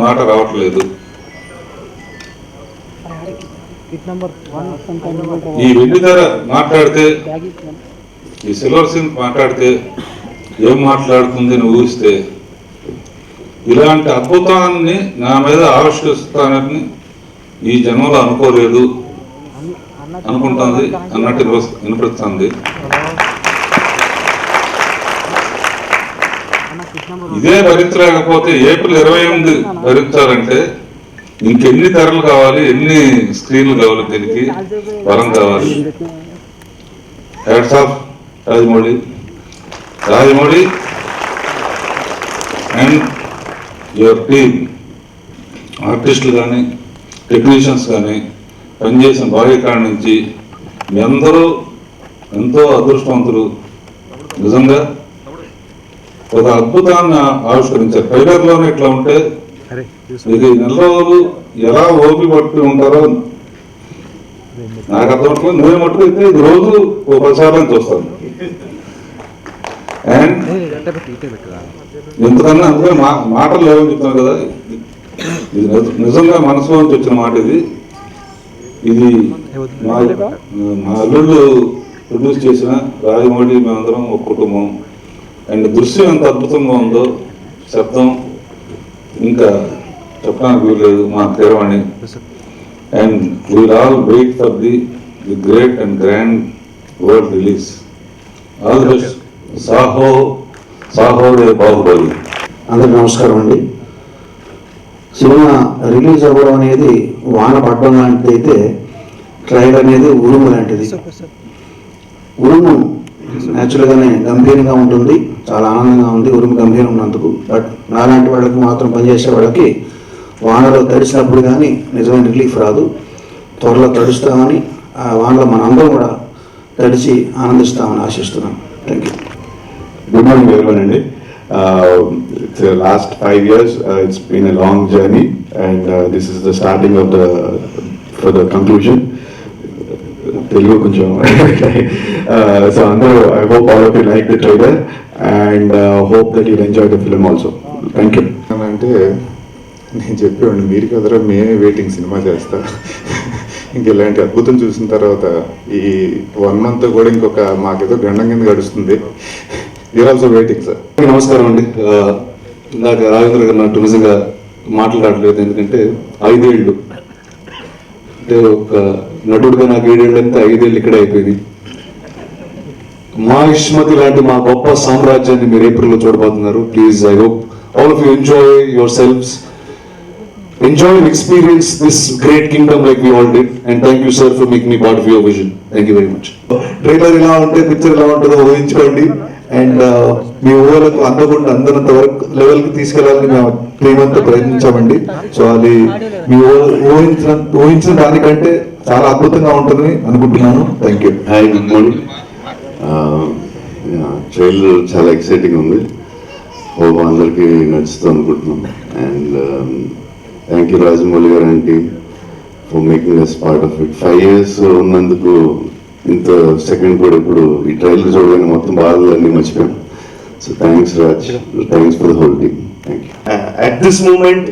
మాట రావట్లేదు. ఈ వెండితెర మాట్లాడితే, ఈ సిల్వర్ స్క్రీన్ మాట్లాడితే ఏం మాట్లాడుతుంది అని ఊహిస్తే, ఇలాంటి అద్భుతాన్ని నా మీద ఆవిష్కరిస్తానని ఈ జన్మలో అనుకోలేదు అనుకుంటుంది అన్నట్టు వినిపిస్తుంది. ఇదే భరించలేకపోతే ఏప్రిల్ 28 భరించాలంటే ఇంకెన్ని తెరలు కావాలి, ఎన్ని స్క్రీన్లు కావాలి, దీనికి వరం కావాలి. Hats off Rajamouli and your team, ఆర్టిస్టులు కానీ టెక్నీషియన్స్ కానీ పనిచేసిన బాగా నుంచి మీ అందరూ ఎంతో అదృష్టవంతులు. నిజంగా ఒక అద్భుతాన్ని ఆవిష్కరించారు. ట్రైలర్లోనే ఇట్లా ఉంటే ఇది నెల రోజులు ఎలా ఓపి పట్టి ఉంటారో నాకు అర్థమవుతుంది. నువ్వే మట్టుకు అయితే ఇది రోజు ఓ ప్రచారం చూస్తాను. అండ్ ఎందుకన్నా అందుకే మాటలు లేవని చెప్తాను కదా, ఇది నిజంగా మనసులో నుంచి వచ్చిన మాట. ఇది మా అల్లుళ్ళు ప్రొడ్యూస్ చేసిన రాజమౌళి, మేమందరం ఒక కుటుంబం. అండ్ దృశ్యం ఎంత అద్భుతంగా ఉందో శబ్దం ఇంకా చెప్పడానికి వీల్లేదు. మా Keeravani. And we'll all wait for the great and grand world release. All the best. Saaho Re Baahubali. అందరికి నమస్కారం అండి. సినిమా రిలీజ్ అవ్వడం అనేది వాన పడడం లాంటిది అయితే, ట్రైలర్ అనేది ఉరుము లాంటిది. ఉరుము న్యాచురల్గానే గంభీరంగా ఉంటుంది, చాలా ఆనందంగా ఉంది ఉరుము గంభీరం ఉన్నందుకు. బట్ నాలాంటి వాళ్ళకి మాత్రం పనిచేసే వాళ్ళకి వానలో తడిసినప్పుడు కానీ నిజమైన రిలీఫ్ రాదు. త్వరలో తడుస్తామని, ఆ వానలో మనందరం కూడా తడిచి ఆనందిస్తామని ఆశిస్తున్నాం. Thank you. Good morning everyone అండి. It's the last 5 years. It's been a long journey, and this is the starting of for the conclusion. Telugu koncham. So Andru, I hope all of you like the trailer and hope that you'll enjoy the film also. Thank you. అంటే నేను చెప్పేవాడిని, మీరు కదరా మేమే waiting cinema చేస్తా. ఇంక ఇలాంటి అద్భుతం చూసిన తర్వాత ఈ 1 month కూడా ఇంకొక మాకేదో గండం కింద గడుస్తుంది. You are also waiting sir. నమస్కారం అండి. ఇందాక రాజేంద్ర గారు నాకు నిజంగా మాట్లాడలేదు, ఎందుకంటే 5 ఏళ్ళు అంటే ఒక నటుడుగా నాకు 7 ఏళ్ళు అంతా 5 ఏళ్ళు ఇక్కడే అయిపోయింది. మా ఇష్మతి లాంటి మా గొప్ప సామ్రాజ్యాన్ని మీరు ఏప్రిల్లో చూడబోతున్నారు. Please, I hope all of you enjoy your selves, enjoy and experience this great kingdom like we all did, and thank you sir for making me part of your vision. Thank you very much. Trailer ఇలా ఉంటే picture ఎలా ఉంటుందో ఊహించుకోండి. And మీ ఊళ్ళకు అందకుండా అందనంత వరకు లెవెల్కి తీసుకెళ్ళాలని మేము ప్రేమంతా ప్రయత్నించామండి. సో అది మీ ఊహించిన దానికంటే చాలా అద్భుతంగా ఉంటుందని అనుకుంటున్నాను. Thank you. Hi, good morning. Trailer చాలా ఎక్సైటింగ్ ఉంది. హోప్ అందరికీ నచ్చుతుంది అనుకుంటున్నాం. అండ్ థ్యాంక్ యూ రాజమౌళి గారు aunty for making us part of it. 5 years ఉన్నందుకు ఇంత సెకండ్ కూడా ఇప్పుడు ఈ ట్రైలర్ చూడగానే మొత్తం బాధలన్నీ మర్చిపోయాం. So thanks Raj, thanks for the whole team. Thank you. At this moment,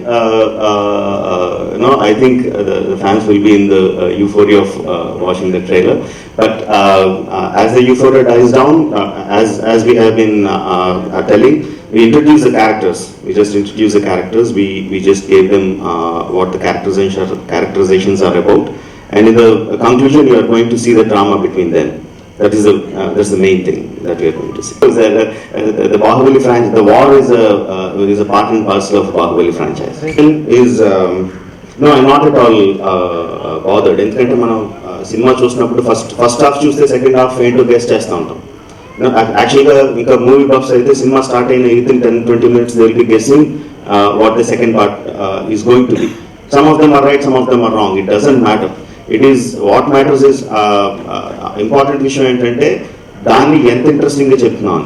I think the fans will be in the euphoria of watching the trailer. But as the euphoria dies down, as we have been telling, we introduce the characters. We just introduce the characters. We just gave them what the characterizations are about. And in the conclusion, you are going to see the drama between them. That's the main thing that we are going to see. The Bahubali franchise, the war is a part and parcel of the Bahubali franchise. No, I'm not at all bothered. ఎందుకంటే మనం cinema చూసినప్పుడు first half చూస్తే second half ఏంటో guess చేస్తూ ఉంటాం. యాక్చువల్గా ఇంకా movie buffs అయితే సినిమా స్టార్ట్ అయిన 10-20 minutes they will be guessing what the second part is going to be. Some of them are right, some of them are wrong. It doesn't matter. It is what matters is important విషయం ఏంటంటే దాన్ని ఎంత ఇంట్రెస్టింగ్గా చెప్తున్నాను.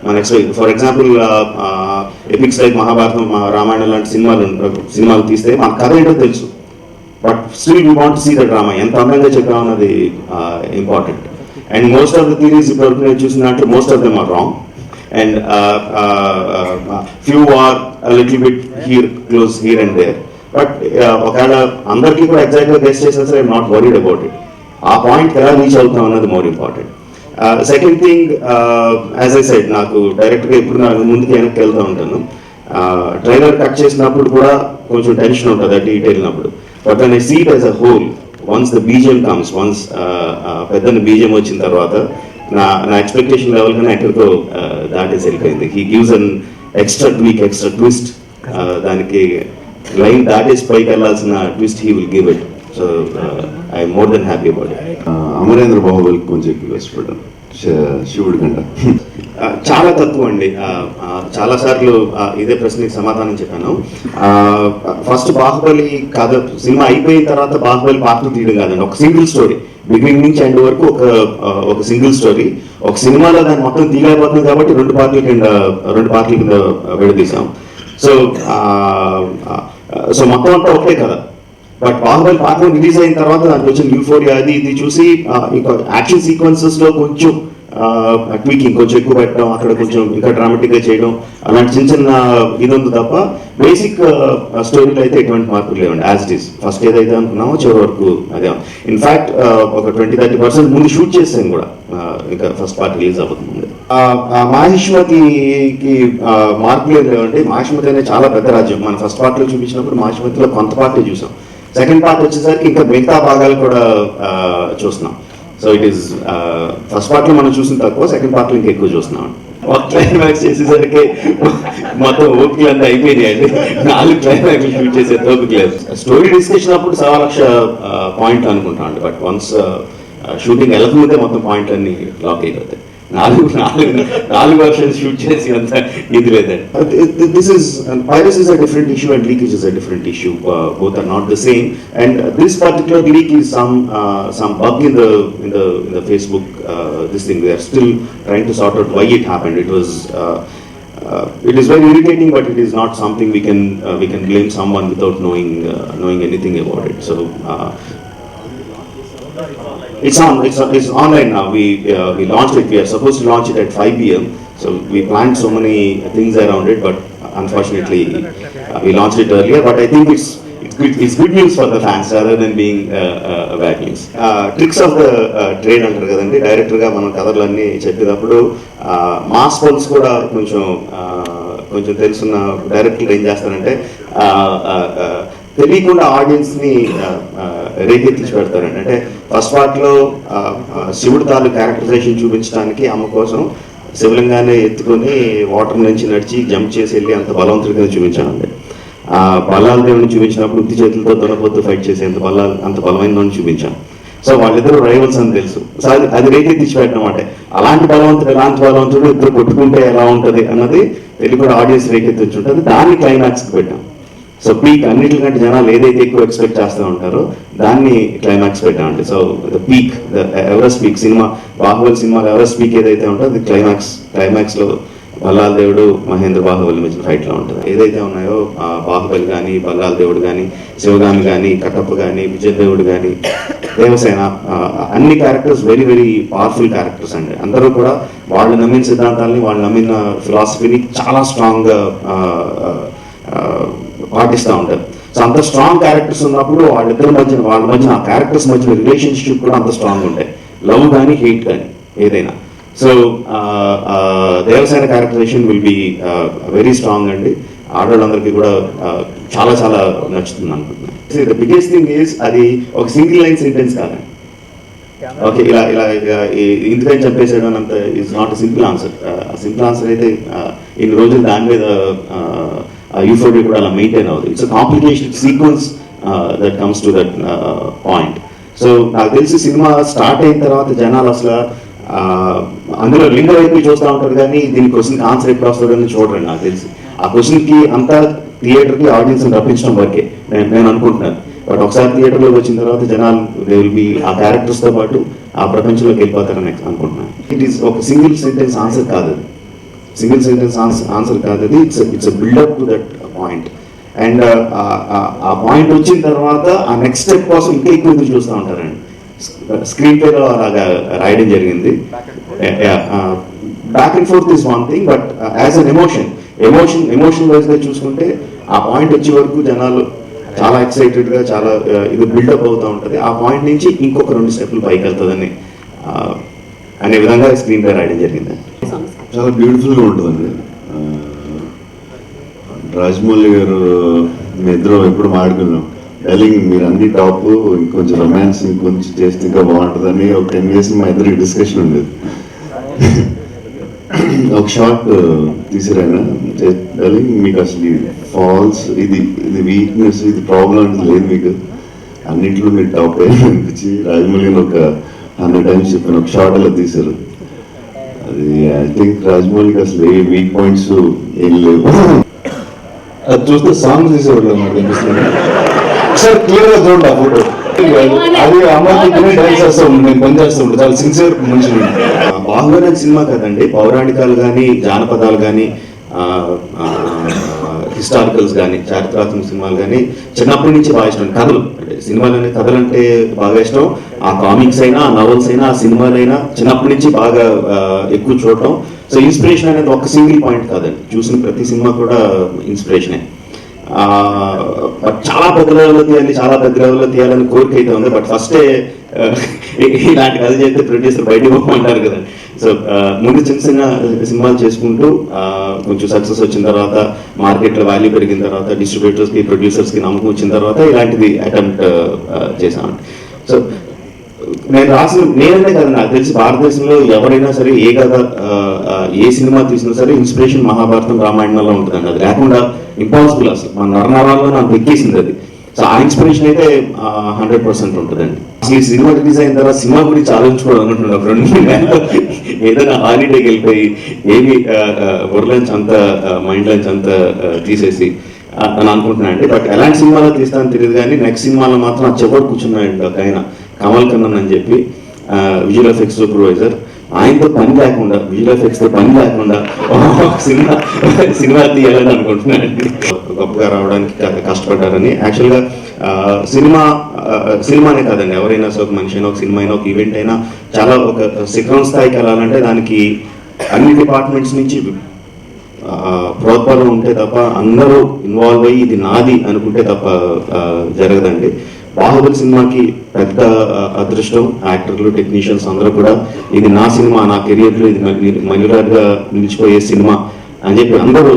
మన for example epics like Mahabharatam, Ramayanam లాంటి సినిమాలు తీస్తే మన కథ ఏంటో తెలుసు, but still we want to see the drama. ఎంత అందంగా చెప్పామన్నది important. And most of the theories ఇప్పుడు నేను చూసిన దాంట్లో most of them are wrong and few are little bit close here and there. But ఒకవేళ అందరికీ కూడా ఎగ్జాక్ట్గా గెస్ట్ చేసినా సరే I'm not worried about it. ఆ పాయింట్ ఎలా రీచ్ అవుతాం అన్నది more important. Second thing, as I said, నాకు డైరెక్ట్గా ఇప్పుడు నాకు ముందుకు వెనక్కి వెళ్తూ ఉంటాను. ట్రైలర్ కట్ చేసినప్పుడు కూడా కొంచెం టెన్షన్ ఉంటుంది అటు ఇటు వెళ్ళినప్పుడు. But when I see it as a whole, once the BGM comes, once పెద్ద బీజిఎం వచ్చిన తర్వాత నా ఎక్స్పెక్టేషన్ లెవెల్ కన్నా ఎక్కడితో దాటేసి వెళ్ళిపోయింది. He gives an extra tweak, extra twist. దానికి లైన్ దాటేసి పైకి వెళ్ళాల్సిన twist he will give it. So I'm more than happy about it. Amarendra బాహుబలికి కొంచెం ఎక్కువ ఇష్టపడ్డాను శివుడి కంటే. చాలా తక్కువ అండి. చాలా సార్లు ఇదే ప్రశ్నకి సమాధానం చెప్పాను. ఫస్ట్ బాహుబలి కథ సినిమా అయిపోయిన తర్వాత బాహుబలి పార్ట్ తీయడం కాదండి, ఒక సింగిల్ స్టోరీ బిగినింగ్ నుంచి ఎండ్ వరకు ఒక సింగిల్ స్టోరీ. ఒక సినిమాలో దాన్ని మొత్తం తీయలేకపోతుంది కాబట్టి రెండు పార్టీల కింద విడదీసాం. సో మొత్తం అంతా ఒకటే కదా. బట్ బాహుబలి పార్ట్ రిలీజ్ అయిన తర్వాత దానికి వచ్చిన యూఫోరియా అది ఇది చూసి ఇంకా యాక్షన్ సీక్వెన్సెస్ లో కొంచెం ట్వీకింగ్ కొంచెం ఎక్కువ పెట్టడం, అక్కడ కొంచెం ఇంకా డ్రామాటిక్ గా చేయడం, అలాంటి చిన్న చిన్న ఇది ఉంది తప్ప బేసిక్ స్టోరీలో అయితే ఎటువంటి మార్పులు లేవండి. యాజ్ ఇట్ ఈస్ ఫస్ట్ ఏదైతే అనుకున్నామో చివరి వరకు అదే. ఇన్ఫాక్ట్ ఒక 20-30% ముందు షూట్ చేసాం కూడా, ఇంకా ఫస్ట్ పార్ట్ రిలీజ్ అవ్వకముందు. మాహిష్మతికి మార్పులు ఏం లేవండి. మాహిష్మతి అనేది చాలా పెద్ద రాజ్యం. మన ఫస్ట్ పార్ట్ లో చూపించినప్పుడు మాహిష్మతిలో కొంత పార్టీ చూసాం. సెకండ్ పార్ట్ వచ్చేసరికి ఇంకా మిగతా భాగాలు కూడా చూస్తున్నాం. So it is first part లో మనం చూసిన తక్కువ, సెకండ్ పార్ట్ లో ఇంకా ఎక్కువ చూస్తున్నాం. క్లైమాక్స్ చేసేసరికి మొత్తం ఓపికలు అంతా అయిపోయినాయండి. 4 క్లైమాక్స్ షూట్ చేసే ఓపిక లేదు. స్టోరీ డిస్కషన్ అప్పుడు 1,00,000 పాయింట్లు అనుకుంటాం. బట్ వన్స్ షూటింగ్ వెళ్ళకముందే మొత్తం పాయింట్లు అన్ని లాక్ అయిపోతాయి. 4 వర్షన్స్ షూట్ చేసి అంత ఇది లేదండి. This is piracy is a different issue and leakage is a different issue. Both are not the same. And this particular leak is some bug in the Facebook this thing. We are still trying to sort out why it happened. It is very irritating, but it is not something we can blame someone without knowing anything about it. So it's online now. We launched it. We are supposed to launch it at 5 p.m. So we planned so many things around it, but unfortunately we launched it earlier. But I think it's good news for the fans rather than being bad news. Tricks of the trade అంటారు కదండి. డైరెక్టర్గా మనం కథలన్నీ చెప్పేటప్పుడు mass pulse కూడా కొంచెం తెలుసున్న డైరెక్టర్లు ఏం చేస్తారంటే తెలియకుండా ఆడియన్స్ ని రేకెత్తించి పెడతారండి. అంటే ఫస్ట్ పార్ట్ లో శివుడు తాలూకు క్యారెక్టరైజేషన్ చూపించడానికి అమ్మ కోసం శివలింగాన్ని ఎత్తుకొని వాటర్ నుంచి నడిచి జంప్ చేసి వెళ్ళి అంత బలవంతుడిగా చూపించానండి. బలాల దేవుని చూపించినప్పుడు ఉత్తి చేతులతో దొరకొద్దు ఫైట్ చేసి అంత బలమైన చూపించాను. సో వాళ్ళిద్దరు రైవల్స్ అని తెలుసు. సో అది రేకెత్తించి పెట్టడం అంటే అలాంటి బలవంతుడు ఇద్దరు కొట్టుకుంటే ఎలా ఉంటుంది అన్నది తెలియకుండా ఆడియన్స్ రేకెత్తించి ఉంటుంది. దాన్ని క్లైమాక్స్కి పెట్టాం. సో పీక్ అన్నిటికంటే జనాలు ఏదైతే ఎక్కువ ఎక్స్పెక్ట్ చేస్తూ ఉంటారో దాన్ని క్లైమాక్స్ పెట్టామండి. So the peak, the Everest peak, cinema Baahubali సినిమాలో ఎవరెస్ట్ పీక్ ఏదైతే ఉంటుందో అది క్లైమాక్స్లో బల్లాల దేవుడు మహేంద్ర బాహుబలి మధ్య ఫైట్లో ఉంటుంది. ఏదైతే ఉన్నాయో బాహుబలి కానీ, బల్లాల దేవుడు కానీ, శివగామి కానీ, కట్టప్ప కానీ, విజయదేవుడు కానీ, దేవసేన, అన్ని characters very very powerful characters అండి. అందరూ కూడా వాళ్ళు నమ్మిన సిద్ధాంతాలని, వాళ్ళు నమ్మిన ఫిలాసఫీని చాలా స్ట్రాంగ్గా పాటిస్తూ ఉంటారు. సో అంత స్ట్రాంగ్ క్యారెక్టర్స్ ఉన్నప్పుడు వాళ్ళ మధ్య ఆ క్యారెక్టర్స్ మధ్య రిలేషన్షిప్ కూడా అంత స్ట్రాంగ్ ఉంటాయి. లవ్ కానీ, హేట్ కానీ ఏదైనా. So Devasena characterization will be very strong అండి. ఆడవాళ్ళందరికీ కూడా చాలా చాలా నచ్చుతుంది అనుకుంటున్నాను. ద బిగ్గెస్ట్ థింగ్ ఈజ్ అది ఒక సింగిల్ లైన్ సెంటెన్స్ కాదండి. ఓకే, ఇలా ఇంతకని చెప్పేసేయడం అంత is not simple answer. Simple answer అయితే ఇన్ని రోజులు దాని మీద యూఫోరియా కూడా అలా మెయింటైన్ అవుతుంది. It's complicated sequence that comes to that point. So నాకు తెలిసి సినిమా స్టార్ట్ అయిన తర్వాత జనాలు అసలు అందులో లింగ వైపు చూస్తూ ఉంటారు కానీ దీని క్వశ్చన్కి ఆన్సర్ ఎప్పుడు వస్తుందని చూడరండి. నాకు తెలిసి ఆ క్వశ్చన్కి అంతా థియేటర్కి ఆడియన్స్ని రప్పించడం వరకే నేను అనుకుంటున్నాను. బట్ ఒకసారి థియేటర్లోకి వచ్చిన తర్వాత జనాలు దే విల్ బి ఆ క్యారెక్టర్స్తో పాటు ఆ ప్రపంచంలోకి వెళ్ళిపోతారని అనుకుంటున్నాను. ఇట్ ఈస్ ఒక సింగిల్ సెంటెన్స్ ఆన్సర్ కాదు, సింగిల్ సెంటెన్స్ ఆన్సర్ కాదు అది. It's buildup to that point. And ఆ పాయింట్ వచ్చిన తర్వాత ఆ నెక్స్ట్ స్టెప్ కోసం ఇంకా ఎక్కువ ఎదురు చూస్తూ ఉంటారండి. స్క్రీన్ ప్లేలో అలాగా రాయడం జరిగింది. Back and fourth is one thing, but as an emotion emotion వైజ్గా చూసుకుంటే ఆ పాయింట్ వచ్చే వరకు జనాలు చాలా ఎక్సైటెడ్గా చాలా ఇది బిల్డప్ అవుతూ ఉంటుంది. ఆ పాయింట్ నుంచి ఇంకొక 2 స్టెప్పులు పైకి వెళ్తుందని అనే విధంగా స్క్రీన్ పై రాయడం జరిగింది. చాలా బ్యూటిఫుల్గా ఉంటుందండి. రాజమౌళి గారు మీ ఇద్దరం ఎప్పుడు మాట్లాడుకున్నాం, డార్లింగ్ మీరు అన్ని టాప్, ఇంకొంచెం రొమాన్స్ ఇంకొంచెం చేస్తే ఇంకా బాగుంటుందని ఒక 10 years మా ఇద్దరికి డిస్కషన్ ఉండేది. ఒక షార్ట్ తీసిరాయన, డార్లింగ్ మీకు అసలు ఫాల్స్ ఇది వీక్నెస్ ఇది ప్రాబ్లం లేదు, మీకు అన్నింటిలో మీరు టాప్ అనిపించి రాజమౌళి గారు ఒక 100 times చెప్పిన ఒక షార్ట్ అలా తీశారు. అది ఐ థింక్ రాజమౌళికి అసలు ఏ వీక్ పాయింట్స్ ఏం లేవు. అది చూస్తే సాంగ్స్ తీసేవాళ్ళు నాకు అనిపిస్తుంది. సార్ క్లియర్ గా చూడండి ఆ ఫోటో, అది అమ్మాయి డాన్స్ చేస్తూ ఉండే, నేను పని చేస్తూ ఉండే, చాలా సిన్సియర్ మనుషులు. బాహుబలి సినిమా కదండి, పౌరాణికాలు కానీ జానపదాలు కానీ హిస్టారికల్స్ కానీ చారిత్రాత్మక సినిమాలు కానీ చిన్నప్పటి నుంచి బాగా ఇష్టం. కథలు అంటే సినిమాలు కథలు అంటే బాగా ఇష్టం. ఆ కామిక్స్ అయినా ఆ నవల్స్ అయినా ఆ సినిమాలైనా చిన్నప్పటి నుంచి బాగా ఎక్కువ చూడటం. సో ఇన్స్పిరేషన్ అనేది ఒక సింగిల్ పాయింట్ కాదండి, చూసిన ప్రతి సినిమా కూడా ఇన్స్పిరేషనే. చాలా పెద్ద లెవెల్లో తీయాలి, చాలా పెద్ద లెవెల్లో తీయాలని కోరిక అయితే ఉంది. బట్ ఫస్టే ఇలాంటి కథ చేస్తే ప్రొడ్యూసర్ బయటకు పోమంటారు కదా. సో ముందు చిన్న చిన్న సినిమాలు చేసుకుంటూ కొంచెం సక్సెస్ వచ్చిన తర్వాత, మార్కెట్లో వాల్యూ పెరిగిన తర్వాత, డిస్ట్రిబ్యూటర్స్కి ప్రొడ్యూసర్స్కి నమ్మకం వచ్చిన తర్వాత ఇలాంటిది అటెంప్ట్ చేశామండి. సో నేనంటే కదా, నాకు తెలిసి భారతదేశంలో ఎవరైనా సరే ఏ కథ ఏ సినిమా తీసినా సరే ఇన్స్పిరేషన్ మహాభారతం రామాయణంలో ఉంటుందండి. అది లేకుండా ఇంపాసిబుల్, అసలు మన నరనరాల్లో నాకు ఎక్కేసింది అది. సో ఆ ఇన్స్పిరేషన్ అయితే 100% ఉంటుందండి. అసలు ఈ సినిమా రిలీజ్ అయిన తర్వాత సినిమా గురించి ఆలోచించుకోవడం అనుకుంటున్నాను. 2 నెలలు ఏదైనా హాలిడేకి వెళ్ళిపోయి ఏమి వర్లోంచి అంతా మైండ్లోంచి అంతా తీసేసి అని అనుకుంటున్నాను అండి. బట్ ఎలాంటి సినిమాలో తీస్తానని తెలియదు కానీ నెక్స్ట్ సినిమాలో మాత్రం ఆ చివరి కూర్చున్నాడు ఒక ఆయన, కమల్ కన్నన్ అని చెప్పి, విజువల్ ఎఫెక్ట్స్ సూపర్వైజర్. ఆయనతో పని లేకుండా, విజువల్ ఎఫెక్ట్స్తో పని లేకుండా సినిమా తీయాలని అనుకుంటున్నాను. గొప్పగా రావడానికి కష్టపడ్డారని. యాక్చువల్గా సినిమానే కాదండి, ఎవరైనా ఒక మనిషి అయినా, ఒక సినిమా అయినా, ఒక ఈవెంట్ అయినా చాలా ఒక శిఖరం స్థాయికి వెళ్ళాలంటే దానికి అన్ని డిపార్ట్మెంట్స్ నుంచి ప్రోత్సాహం ఉంటే తప్ప, అందరూ ఇన్వాల్వ్ అయ్యి ఇది నాది అనుకుంటే తప్ప జరగదండి. బాహుబలి సినిమాకి పెద్ద అదృష్టం, యాక్టర్లు టెక్నీషియన్స్ అందరూ కూడా ఇది నా సినిమా, నా కెరియర్లో ఇది మయూరాజ్గా నిలిచిపోయే సినిమా అని చెప్పి అందరూ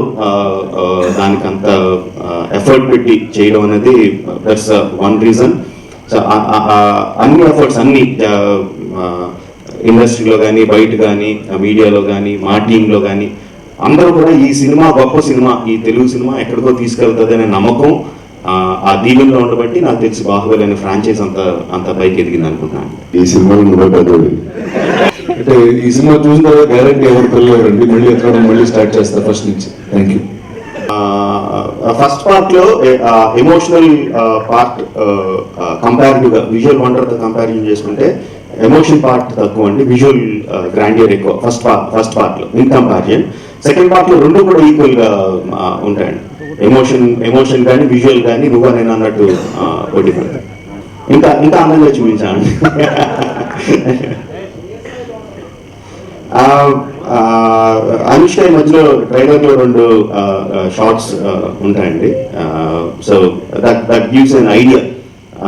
దానికి అంత ఎఫర్ట్ పెట్టి చేయడం అనేది దట్స్ వన్ రీజన్. సో అన్ని ఎఫర్ట్స్ అన్ని ఇండస్ట్రీలో కానీ, బయట కానీ, మీడియాలో కానీ, మా టీంలో కానీ అందరూ కూడా ఈ సినిమా గొప్ప సినిమా, ఈ తెలుగు సినిమా ఎక్కడికో తీసుకెళ్తుంది అనే నమ్మకం ఆ దీవెనలో ఉండబట్టి నాకు తెలిసి బాహుబలి అనే ఫ్రాంచైజ్ అంత పైకి ఎదిగింది అనుకుంటున్నాను. ఈ సినిమాలో నువ్వే పెద్దోడి. అంటే ఈ సినిమా చూసిన తర్వాత గ్యారంటీ ఎవరు పిల్లలండి, మళ్ళీ ఎక్కడం మళ్ళీ స్టార్ట్ చేస్తారు ఫస్ట్ నుంచి. Thank you. ఫస్ట్ పార్ట్ లో ఎమోషనల్ పార్ట్ కంపారిటివ్గా విజువల్ వండర్తో కంపారిజన్ చేసుకుంటే ఎమోషన్ పార్ట్ తక్కువ అండి, విజువల్ గ్రాండియర్ ఎక్కువ ఫస్ట్ పార్ట్ లో ఇన్ కంపారిజన్. సెకండ్ పార్ట్ లో రెండు కూడా ఈక్వల్ గా ఉంటాయండి. ఎమోషన్ కానీ విజువల్ కానీ నువ్వు నేను అన్నట్టు ఒకటి ఇంకా అందంగా చూపించాను. అనుష్క మధ్యలో ట్రైలర్ లో 2 షార్ట్స్ ఉంటాయండి. So that gives an idea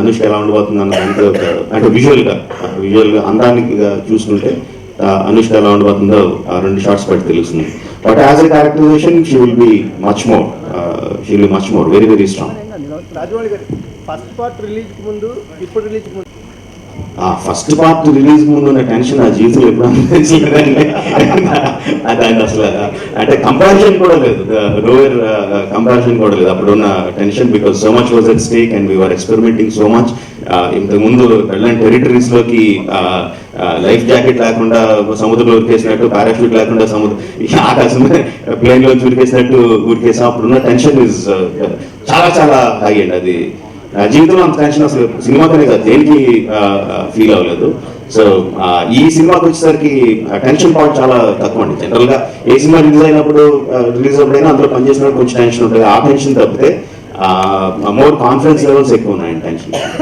Anushka ఎలా ఉండబోతుంది అన్న దానికి అంటే విజువల్ గా అందానికి చూసుకుంటే అనుష్క ఎలా ఉండబోతుందో 2 షార్ట్స్ బట్టి తెలుస్తుంది. But as a characterization she will be much more very very strong. First part release ముందు ఇప్పుడు రిలీజ్ ముందు ఫస్ట్ పార్ట్ రిలీజ్ ముందు ఉన్న టెన్షన్ నా జీవితంలో ఎప్పుడు అనిపించలేదండి. దాన్ని అసలు అంటే కంపారిజన్ కూడా లేదు, లోయర్ కంపారిజన్ కూడా లేదు అప్పుడున్న tension, because so much was at stake and we're experimenting so much. ఇంతకుముందు వెళ్ళని టెరిటరీస్లోకి లైఫ్ జాకెట్ లేకుండా సముద్రంలో ఉరికేసినట్టు, పారాషూట్ లేకుండా ఆకాశం ప్లేన్లో ఉరికేసినట్టు ఉరికేసాం. అప్పుడున్న టెన్షన్ ఇస్ చాలా చాలా హై అండి. అది జీవితంలో అంత టెన్షన్ అసలు సినిమాకనే కాదు దేనికి ఫీల్ అవ్వలేదు. సో ఈ సినిమాకి వచ్చేసరికి టెన్షన్ పాయింట్ చాలా తక్కువ అండి. జనరల్గా ఏ సినిమా రిలీజ్ అయినప్పుడైనా అందులో పనిచేసినప్పుడు కొంచెం టెన్షన్ ఉంటుంది. ఆ టెన్షన్ తప్పితే మోర్ కాన్ఫిడెన్స్ లెవెల్స్ ఎక్కువ ఉన్నాయండి టెన్షన్.